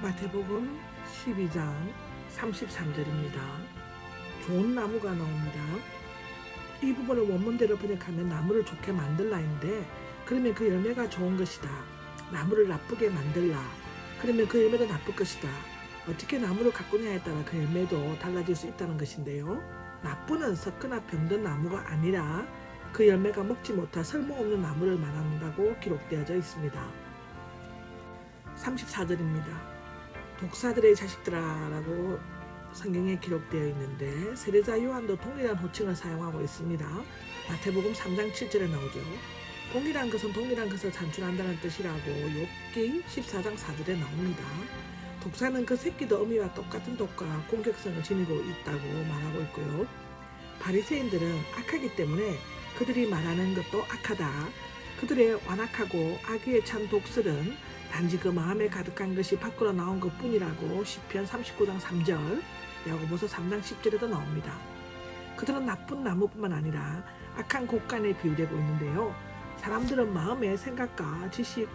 마태복음 12장 33절입니다. 좋은 나무가 나옵니다. 이 부분을 원문대로 번역하면 나무를 좋게 만들라인데, 그러면 그 열매가 좋은 것이다. 나무를 나쁘게 만들라. 그러면 그 열매도 나쁠 것이다. 어떻게 나무를 가꾸냐에 따라 그 열매도 달라질 수 있다는 것인데요. 나쁘는 썩거나 병든 나무가 아니라 그 열매가 먹지 못할 쓸모없는 나무를 말한다고 기록되어져 있습니다. 34절입니다. 독사들의 자식들아라고 성경에 기록되어 있는데, 세례자 요한도 동일한 호칭을 사용하고 있습니다. 마태복음 3장 7절에 나오죠. 동일한 것은 동일한 것을 산출한다는 뜻이라고 욥기 14장 4절에 나옵니다. 독사는 그 새끼도 어미와 똑같은 독과 공격성을 지니고 있다고 말하고 있고요. 바리새인들은 악하기 때문에 그들이 말하는 것도 악하다. 그들의 완악하고 악의에 찬 독설은 단지 그 마음에 가득한 것이 밖으로 나온 것뿐이라고 시편 39장 3절, 야고보서 3장 10절에도 나옵니다. 그들은 나쁜 나무뿐만 아니라 악한 곡간에 비유되고 있는데요. 사람들은 마음의 생각과 지식과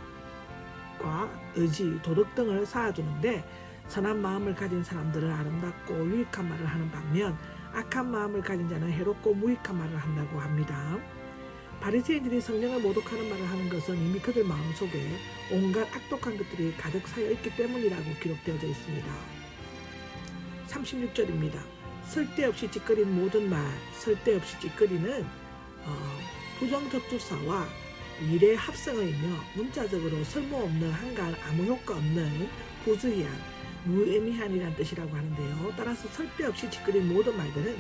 의지, 도덕 등을 쌓아두는데, 선한 마음을 가진 사람들은 아름답고 유익한 말을 하는 반면 악한 마음을 가진 자는 해롭고 무익한 말을 한다고 합니다. 바리새인들이 성령을 모독하는 말을 하는 것은 이미 그들 마음속에 온갖 악독한 것들이 가득 쌓여 있기 때문이라고 기록되어져 있습니다. 36절입니다. 쓸데없이 찌꺼린 모든 말, 쓸데없이 찌꺼리는 부정적주사와 일의 합성어이며 문자적으로 쓸모없는 한간 아무 효과 없는 부수희한, 무의미한이란 뜻이라고 하는데요. 따라서 쓸데없이 찌꺼린 모든 말들은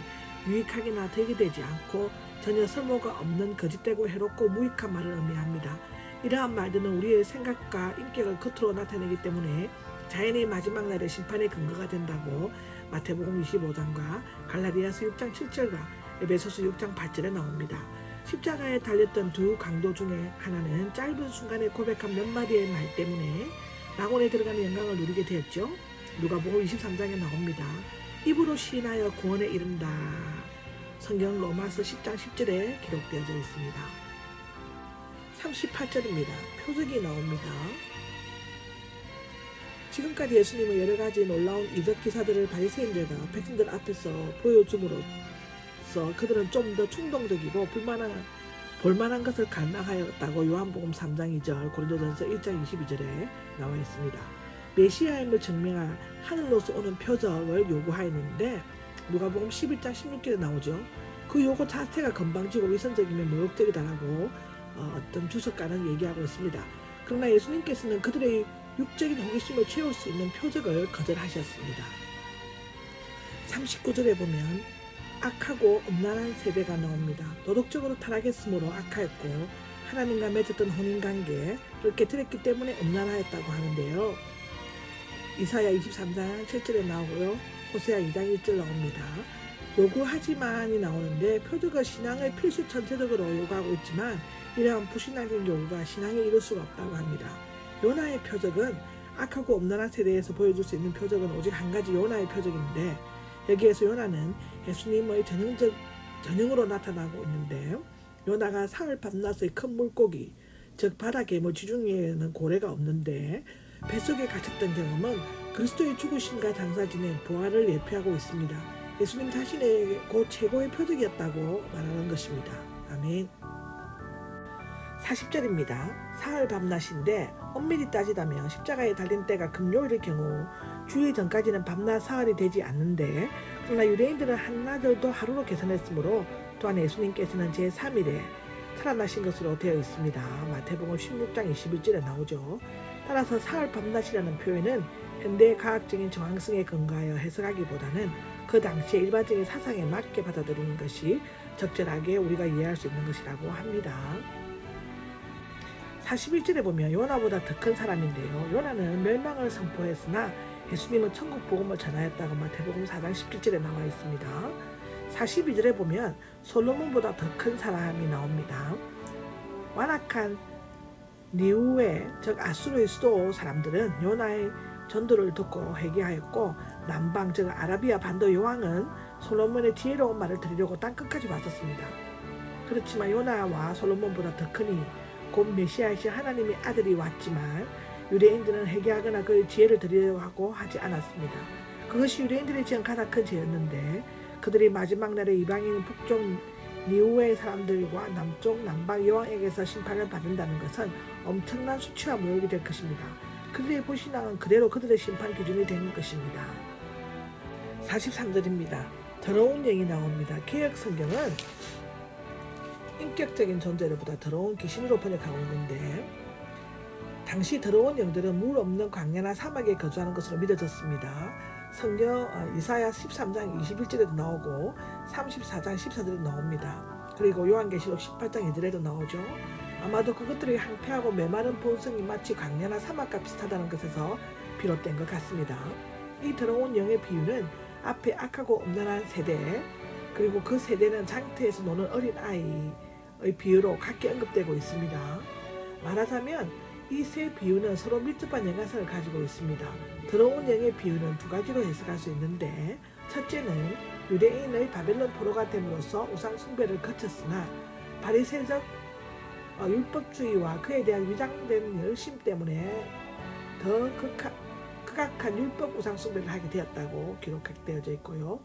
유익하기나 득이 되지 않고 전혀 쓸모가 없는 거짓되고 해롭고 무익한 말을 의미합니다. 이러한 말들은 우리의 생각과 인격을 겉으로 나타내기 때문에 자연의 마지막 날의 심판의 근거가 된다고 마태복음 25장과 갈라디아서 6장 7절과 에베소서 6장 8절에 나옵니다. 십자가에 달렸던 두 강도 중에 하나는 짧은 순간에 고백한 몇 마디의 말 때문에 낙원에 들어가는 영광을 누리게 되었죠. 누가복음 23장에 나옵니다. 입으로 시인하여 구원에 이른다. 성경 로마서 10장 10절에 기록되어져 있습니다. 38절입니다. 표적이 나옵니다. 지금까지 예수님은 여러 가지 놀라운 이적 기사들을 바리새인들과 백성들 앞에서 보여줌으로써 그들은 좀 더 충동적이고 볼만한 것을 갈망하였다고 요한복음 3장 2절, 고린도전서 1장 22절에 나와 있습니다. 메시아임을 증명할 하늘로서 오는 표적을 요구하였는데, 누가복음 11장 16절에 나오죠. 그 요구 자체가 건방지고 위선적이며 모욕적이다라고 어떤 주석가는 얘기하고 있습니다. 그러나 예수님께서는 그들의 육적인 호기심을 채울 수 있는 표적을 거절하셨습니다. 39절에 보면 악하고 음란한 세대가 나옵니다. 도덕적으로 타락했으므로 악하였고 하나님과 맺었던 혼인관계를 깨뜨렸기 때문에 음란하였다고 하는데요. 이사야 23장 7절에 나오고요. 호세아 2장 1절 나옵니다. 요구하지만이 나오는데, 표적은 신앙을 필수 전체적으로 요구하고 있지만 이러한 불신앙적인 요구가 신앙에 이룰 수가 없다고 합니다. 요나의 표적은 악하고 음란한 세대에서 보여줄 수 있는 표적은 오직 한 가지 요나의 표적인데, 여기에서 요나는 예수님의 전형으로 나타나고 있는데, 요나가 사흘 밤낮의 큰 물고기, 즉 바다 괴물 지중해에는 고래가 없는데 뱃속에 갇혔던 경험은 그리스도의 죽으심과 장사 지낸 부활을 예표하고 있습니다. 예수님 자신의 곧 최고의 표적이었다고 말하는 것입니다. 아멘. 40절입니다. 사흘 밤낮인데 엄밀히 따지다면 십자가에 달린 때가 금요일의 경우 주일 전까지는 밤낮 사흘이 되지 않는데, 그러나 유대인들은 한나절도 하루로 계산했으므로 또한 예수님께서는 제3일에 살아나신 것으로 되어 있습니다. 마태복음 16장 21절에 나오죠. 따라서 사흘 밤낮이라는 표현은 현대의 과학적인 정황성에 근거하여 해석하기보다는 그 당시의 일반적인 사상에 맞게 받아들이는 것이 적절하게 우리가 이해할 수 있는 것이라고 합니다. 41절에 보면 요나보다 더 큰 사람인데요. 요나는 멸망을 선포했으나 예수님은 천국 복음을 전하였다고 마태복음 4장 17절에 나와 있습니다. 42절에 보면 솔로몬보다 더 큰 사람이 나옵니다. 완악한 니우에, 즉 아수르의 수도 사람들은 요나의 전도를 듣고 회개하였고, 남방 즉 아라비아 반도 여왕은 솔로몬의 지혜로운 말을 들으려고 땅끝까지 왔었습니다. 그렇지만 요나와 솔로몬보다 더 크니 곧 메시아이신 하나님의 아들이 왔지만 유대인들은 회개하거나 그의 지혜를 드리려고 하고 하지 않았습니다. 그것이 유대인들이 지은 가장 큰 죄였는데 그들이 마지막 날에 이방인 북쪽 니우의 사람들과 남쪽 남방 여왕에게서 심판을 받는다는 것은 엄청난 수치와 모욕이 될 것입니다. 그들의 불신앙은 그대로 그들의 심판 기준이 되는 것입니다. 43절입니다. 더러운 영이 나옵니다. 개역 성경은 인격적인 존재로보다 더러운 귀신으로 번역하고 있는데 당시 더러운 영들은 물 없는 광야나 사막에 거주하는 것으로 믿어졌습니다. 성경 이사야 13장 21절에도 나오고 34장 14절에도 나옵니다. 그리고 요한계시록 18장 2절에도 나오죠. 아마도 그것들이 항폐하고 메마른 본성이 마치 광야나 사막과 비슷하다는 것에서 비롯된 것 같습니다. 이 더러운 영의 비유는 앞에 악하고 엄연한 세대 그리고 그 세대는 장터에서 노는 어린 아이의 비유로 각기 언급되고 있습니다. 말하자면 이 세 비유는 서로 밀접한 연관성을 가지고 있습니다. 더러운 영의 비유는 두 가지로 해석할 수 있는데 첫째는 유대인의 바벨론 포로가 됨으로써 우상 숭배를 거쳤으나 바리새적 율법주의와 그에 대한 위장된 열심 때문에 더 극악한 율법 우상 숭배를 하게 되었다고 기록되어져 있고요.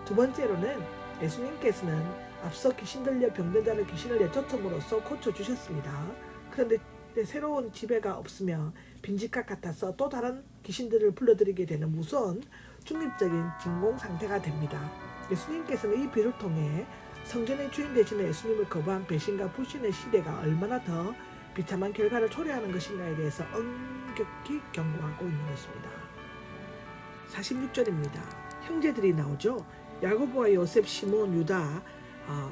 두 번째로는 예수님께서는 앞서 귀신 들려 병든 자를 귀신을 내쫓음으로써 고쳐주셨습니다. 그런데 새로운 지배가 없으며 빈집각 같아서 또 다른 귀신들을 불러들이게 되는 무서운 중립적인 진공 상태가 됩니다. 예수님께서는 이 비유를 통해 성전의 주인 되시는 예수님을 거부한 배신과 불신의 시대가 얼마나 더 비참한 결과를 초래하는 것인가에 대해서 엄격히 경고하고 있는 것입니다. 46절입니다. 형제들이 나오죠. 야고보와 요셉, 시몬, 유다,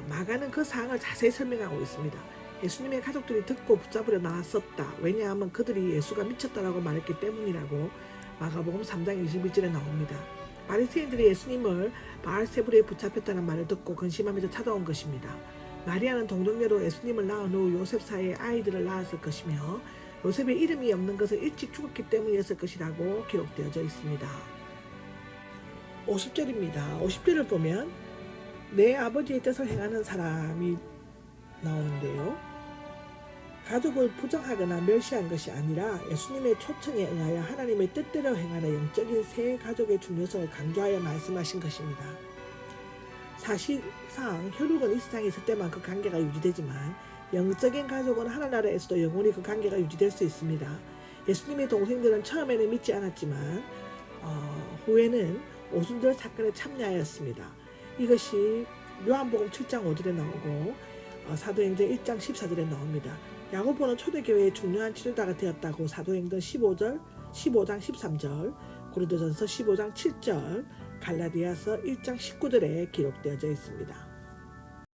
마가는 그 사항을 자세히 설명하고 있습니다. 예수님의 가족들이 듣고 붙잡으려 나왔었다. 왜냐하면 그들이 예수가 미쳤다라고 말했기 때문이라고 마가복음 3장 21절에 나옵니다. 바리새인들이 예수님을 바알세불에 붙잡혔다는 말을 듣고 근심하면서 찾아온 것입니다. 마리아는 동정녀로 예수님을 낳은 후 요셉 사이에 아이들을 낳았을 것이며 요셉의 이름이 없는 것은 일찍 죽었기 때문이었을 것이라고 기록되어져 있습니다. 50절입니다. 50절을 보면 내 아버지의 뜻을 행하는 사람이 나오는데요. 가족을 부정하거나 멸시한 것이 아니라 예수님의 초청에 응하여 하나님의 뜻대로 행하는 영적인 새 가족의 중요성을 강조하여 말씀하신 것입니다. 사실상 혈육은 이 세상에 있을 때만 그 관계가 유지되지만 영적인 가족은 하늘나라에서도 영원히 그 관계가 유지될 수 있습니다. 예수님의 동생들은 처음에는 믿지 않았지만 후에는 오순절 사건에 참여하였습니다. 이것이 요한복음 7장 5절에 나오고 사도행전 1장 14절에 나옵니다. 야고보는 초대교회의 중요한 치료자가 되었다고 사도행전 15장 13절, 고린도전서 15장 7절, 갈라디아서 1장 19절에 기록되어져 있습니다.